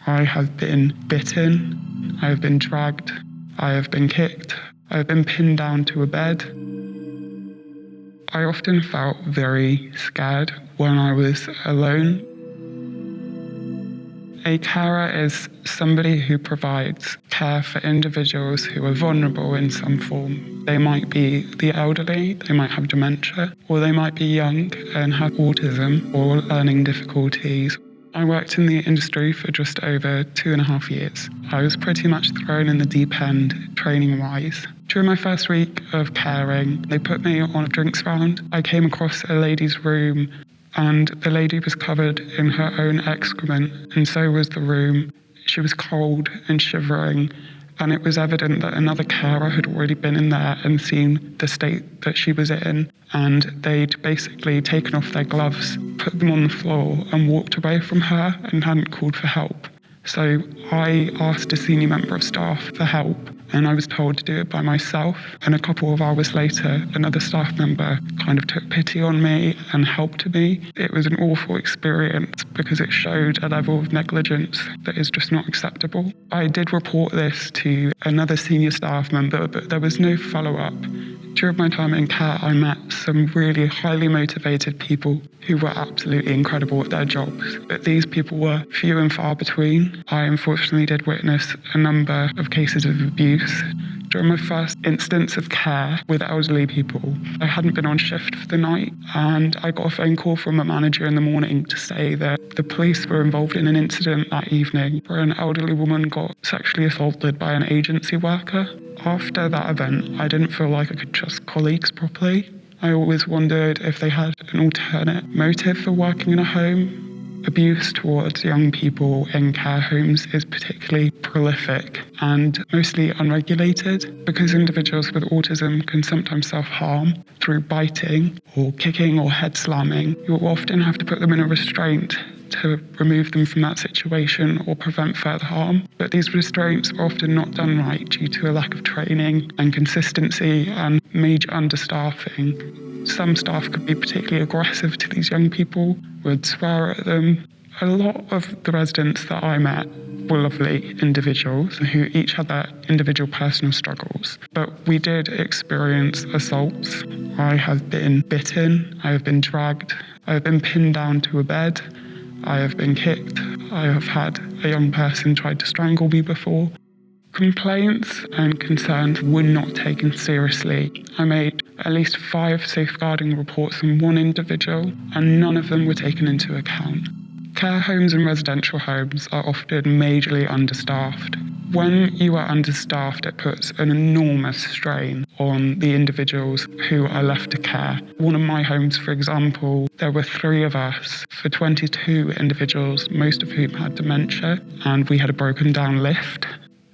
I have been bitten, I have been dragged, I have been kicked, I have been pinned down to a bed. I often felt very scared when I was alone. A carer is somebody who provides care for individuals who are vulnerable in some form. They might be the elderly, they might have dementia, or they might be young and have autism or learning difficulties. I worked in the industry for just over 2.5 years. I was pretty much thrown in the deep end, training-wise. During my first week of caring, they put me on a drinks round. I came across a lady's room, and the lady was covered in her own excrement, and so was the room. She was cold and shivering, and it was evident that another carer had already been in there and seen the state that she was in, and they'd basically taken off their gloves, put them on the floor, and walked away from her and hadn't called for help. So I asked a senior member of staff for help, and I was told to do it by myself. And a couple of hours later, another staff member kind of took pity on me and helped me. It was an awful experience because it showed a level of negligence that is just not acceptable. I did report this to another senior staff member, but there was no follow-up. During my time in care, I met some really highly motivated people who were absolutely incredible at their jobs, but these people were few and far between. I unfortunately did witness a number of cases of abuse. During my first instance of care with elderly people, I hadn't been on shift for the night, and I got a phone call from a manager in the morning to say that the police were involved in an incident that evening where an elderly woman got sexually assaulted by an agency worker. After that event, I didn't feel like I could trust colleagues properly. I always wondered if they had an alternate motive for working in a home. Abuse towards young people in care homes is particularly prolific and mostly unregulated because individuals with autism can sometimes self-harm through biting or kicking or head slamming. You'll often have to put them in a restraint to remove them from that situation or prevent further harm. But these restraints are often not done right due to a lack of training and consistency and major understaffing. Some staff could be particularly aggressive to these young people, would swear at them. A lot of the residents that I met were lovely individuals who each had their individual personal struggles. But we did experience assaults. I have been bitten, I have been dragged, I have been pinned down to a bed, I have been kicked, I have had a young person try to strangle me before. Complaints and concerns were not taken seriously. I made at least 5 safeguarding reports on one individual, and none of them were taken into account. Care homes and residential homes are often majorly understaffed. When you are understaffed, it puts an enormous strain on the individuals who are left to care. One of my homes, for example, there were 3 of us for 22 individuals, most of whom had dementia, and we had a broken down lift.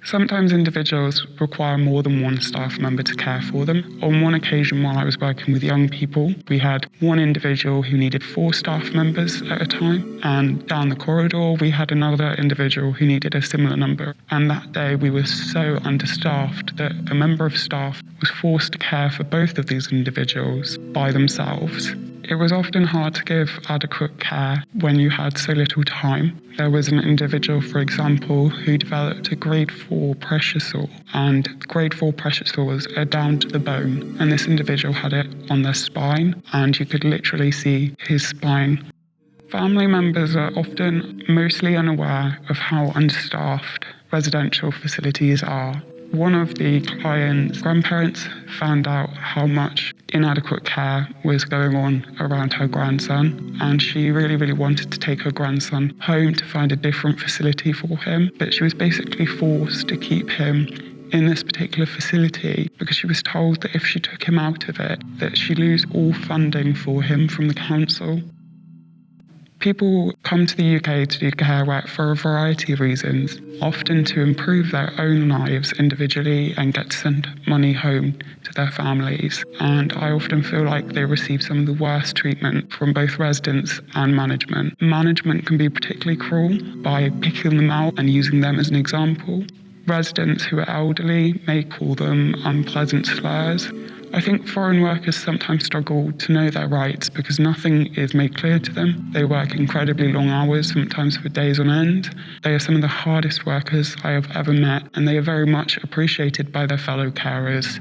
Sometimes individuals require more than one staff member to care for them. On one occasion while I was working with young people, we had one individual who needed 4 staff members at a time, and down the corridor we had another individual who needed a similar number. And that day we were so understaffed that a member of staff was forced to care for both of these individuals by themselves. It was often hard to give adequate care when you had so little time. There was an individual, for example, who developed a grade 4 pressure sore, and grade 4 pressure sores are down to the bone, and this individual had it on their spine, and you could literally see his spine. Family members are often mostly unaware of how understaffed residential facilities are. One of the client's grandparents found out how much inadequate care was going on around her grandson, and she really wanted to take her grandson home to find a different facility for him, but she was basically forced to keep him in this particular facility because she was told that if she took him out of it, that she'd lose all funding for him from the council. People come to the UK to do care work for a variety of reasons, often to improve their own lives individually and get to send money home to their families. And I often feel like they receive some of the worst treatment from both residents and management. Management can be particularly cruel by picking them out and using them as an example. Residents who are elderly may call them unpleasant slurs. I think foreign workers sometimes struggle to know their rights because nothing is made clear to them. They work incredibly long hours, sometimes for days on end. They are some of the hardest workers I have ever met, and they are very much appreciated by their fellow carers.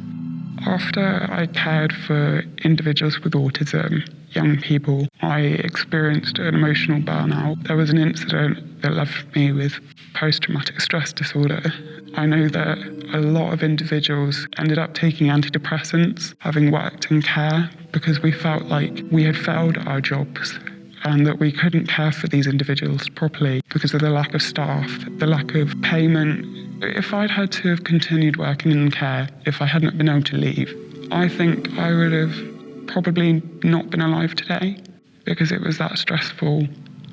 After I cared for individuals with autism, young people, I experienced an emotional burnout. There was an incident that left me with post-traumatic stress disorder. I know that a lot of individuals ended up taking antidepressants, having worked in care, because we felt like we had failed our jobs and that we couldn't care for these individuals properly because of the lack of staff, the lack of payment. If I'd had to have continued working in care, if I hadn't been able to leave, I think I would have probably not been alive today because it was that stressful.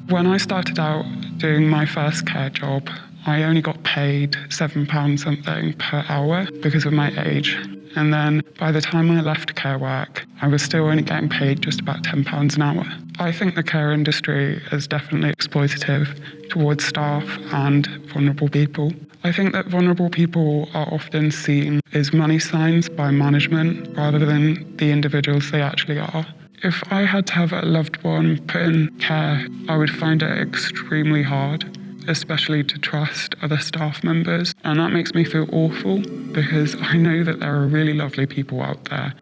When I started out doing my first care job, I only got paid £7 something per hour because of my age. And then by the time I left care work, I was still only getting paid just about £10 an hour. I think the care industry is definitely exploitative towards staff and vulnerable people. I think that vulnerable people are often seen as money signs by management rather than the individuals they actually are. If I had to have a loved one put in care, I would find it extremely hard, especially to trust other staff members. And that makes me feel awful because I know that there are really lovely people out there.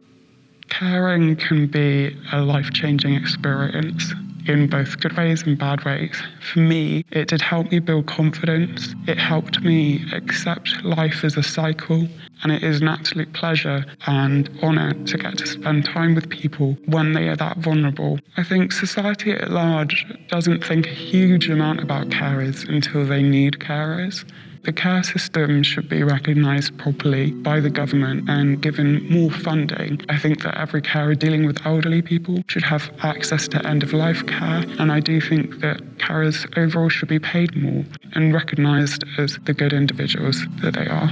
Caring can be a life-changing experience in both good ways and bad ways. For me, it did help me build confidence. It helped me accept life as a cycle, and it is an absolute pleasure and honour to get to spend time with people when they are that vulnerable. I think society at large doesn't think a huge amount about carers until they need carers. The care system should be recognised properly by the government and given more funding. I think that every carer dealing with elderly people should have access to end-of-life care, and I do think that carers overall should be paid more and recognised as the good individuals that they are.